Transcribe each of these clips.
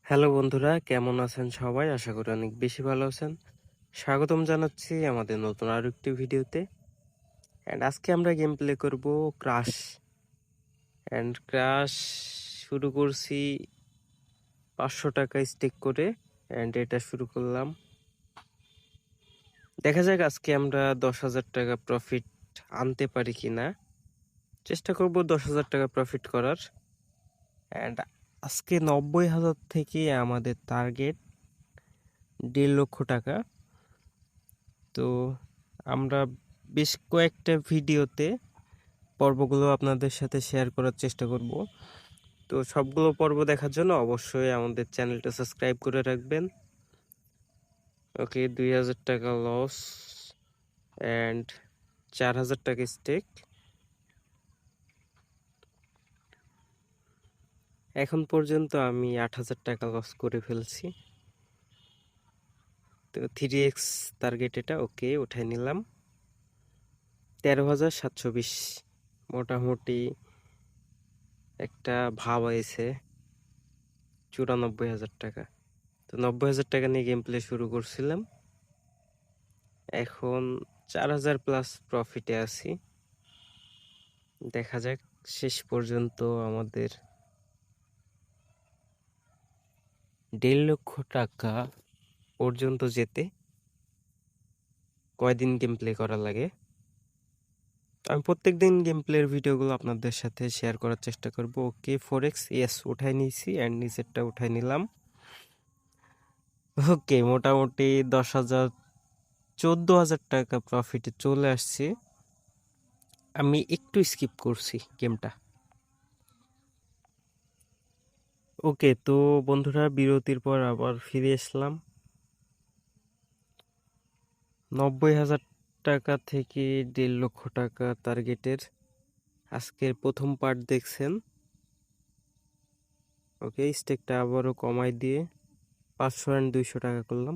Hello বন্ধুরা, কেমন আছেন সবাই? আশা করি অনেক বেশি ভালো আছেন। স্বাগতম জানাচ্ছি আমাদের নতুন আরো একটি ভিডিওতে। আজকে আমরা গেম প্লে করব ক্রাশ। ক্রাশ শুরু করছি 500 টাকা স্টেক করে। এটা শুরু করলাম। দেখা যাক আজকে আমরা 10,000 টাকা প্রফিট আনতে পারি কিনা। চেষ্টা করব 10,000 টাকা প্রফিট করার। আজকে 90,000 থেকে আমাদের টার্গেট 1.5 লক্ষ টাকা। তো আমরা বেশ কয়েকটা ভিডিওতে পর্বগুলো আপনাদের সাথে শেয়ার করার চেষ্টা করব। তো সবগুলো পর্ব দেখার জন্য অবশ্যই আমাদের চ্যানেলটা সাবস্ক্রাইব করে রাখবেন। ওকে, 2,000 টাকা লস অ্যান্ড 4,000 টাকা স্টেক। এখন পর্যন্ত আমি 8,000 টাকা লস করে ফেলছি। তো 3x টার্গেট এটা। ওকে, উঠাই নিলাম। 13,720 মোটামুটি একটা ভাব হয়েছে। 94,000 টাকা। তো 90,000 টাকা নিয়ে গেম প্লে শুরু করছিলাম। এখন 4,000 প্লাস প্রফিটে আছি। দেখা যাক শেষ পর্যন্ত আমাদের 1.5 লক্ষ টাকা পর্যন্ত যেতে কয়দিন গেম প্লে করা লাগে। আমি প্রত্যেকদিন গেম প্লের ভিডিওগুলো আপনাদের সাথে শেয়ার করার চেষ্টা করব। ওকে, 4x ইয়েস উঠাই নিয়েছি অ্যান্ড নিচেরটা উঠাই নিলাম। ওকে, মোটামুটি 10,000 14,000 টাকা প্রফিটে চলে আসছে। আমি একটু স্কিপ করছি গেমটা। ওকে, তো বন্ধুরা বিরতির পর আবার ফিরে আসলাম। 90,000 টাকা থেকে 1.5 লক্ষ টাকা টার্গেটের আজকের প্রথম পার্ট দেখছেন। ওকে, স্টেকটা আবারও কমাই দিয়ে 500 অ্যান্ড 200 টাকা করলাম।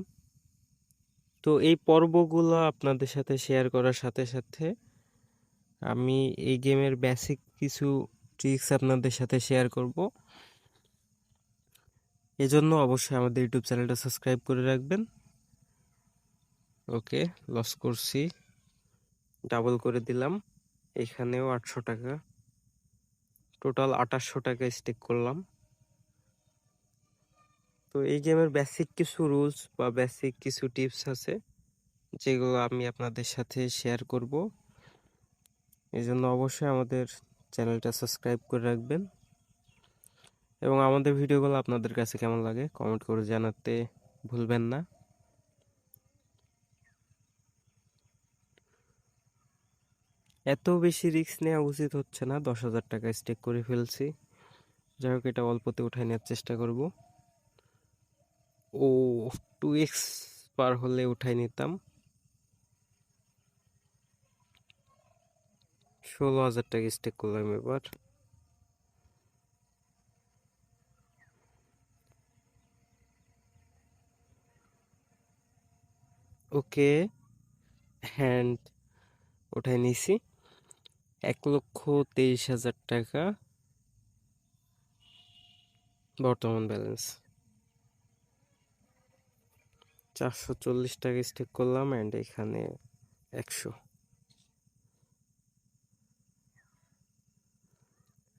তো এই পর্বগুলো আপনাদের সাথে শেয়ার করার সাথে সাথে আমি এই গেমের বেসিক কিছু ট্রিক্স আপনাদের সাথে শেয়ার করব। এজন্য অবশ্যই আমাদের ইউটিউব চ্যানেলটা সাবস্ক্রাইব করে রাখবেন। ওকে, লস করছি, ডাবল করে দিলাম। এখানেও 800 টাকা, টোটাল 2800 টাকা স্টেক করলাম। তো এই গেমের বেসিক কিছু রুলস বা বেসিক কিছু টিপস আছে যেগুলো আমি আপনাদের সাথে শেয়ার করব। এই জন্য অবশ্যই আমাদের চ্যানেলটা সাবস্ক্রাইব করে রাখবেন এবং আমাদের ভিডিওগুলো আপনাদের কাছে কেমন লাগে কমেন্ট করে জানাতে ভুলবেন না। এত বেশি রিস্ক নেওয়া উচিত হচ্ছে না। 10,000 টাকা স্টেক করে ফেলছি, যাই হোক এটা অল্পতে উঠাই নেওয়ার চেষ্টা করব। ও, 2x পার হলে উঠাই নিতাম। 16,000 টাকা স্টেক করলাম এবার। ওকে, হ্যান্ড উঠাই নিছি। 1,23,000 টাকা বর্তমান ব্যালেন্স। 440 টাকা স্টেক করলাম অ্যান্ড এখানে 100।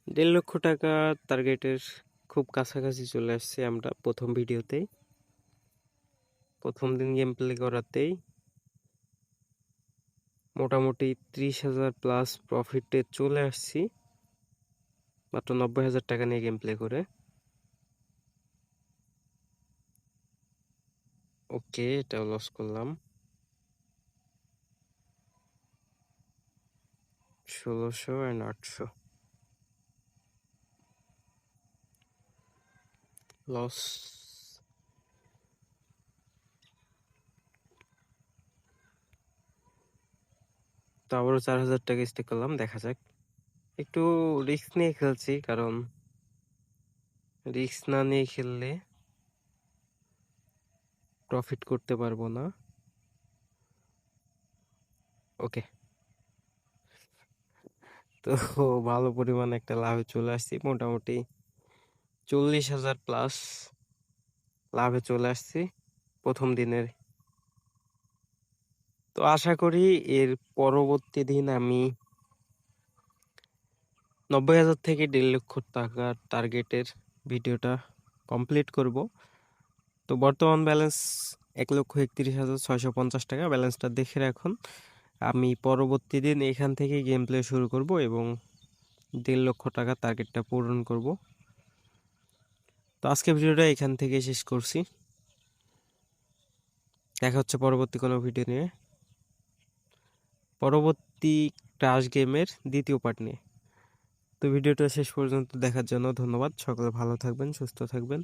1.5 লক্ষ টাকা টার্গেটের খুব কাছাকাছি চলে আসছে আমরা প্রথম ভিডিওতেই। প্রথম দিন গেম প্লে করাতেই মোটামুটি 30,000 প্লাস প্রফিটে চলে আসছি মাত্র 90,000 টাকা নিয়ে গেম প্লে করে। ওকে, এটাও লস করলাম। 1,600 অ্যান্ড 800 লস। তো আবারও 4,000 টাকা স্টেক করলাম। দেখা যাক, একটু রিস্ক নিয়ে খেলছি কারণ রিস্ক না নিয়ে খেললে প্রফিট করতে পারবো না। ওকে, তো ভালো পরিমাণে একটা লাভে চলে আসছি, মোটামুটি 40,000 প্লাস লাভে চলে আসছি প্রথম দিনের। তো আশা করি এর পরবর্তী দিন আমি 90,000 থেকে 1.5 লক্ষ টাকার টার্গেটের ভিডিওটা কমপ্লিট করব। তো বর্তমান ব্যালেন্স 1,31,650 টাকা। ব্যালেন্সটা দেখে রাখুন। আমি পরবর্তী দিন এখান থেকে গেম প্লে শুরু করব এবং 1.5 লক্ষ টাকা টার্গেটটা পূরণ করব। তো আজকে ভিডিওটা এখান থেকে শেষ করছি। দেখা হচ্ছে পরবর্তী কোনো ভিডিও নিয়ে, পরবর্তী ক্রাশ গেমের দ্বিতীয় পার্ট নিয়ে। তো ভিডিওটা শেষ পর্যন্ত দেখার জন্য ধন্যবাদ। সকলে ভালো থাকবেন, সুস্থ থাকবেন।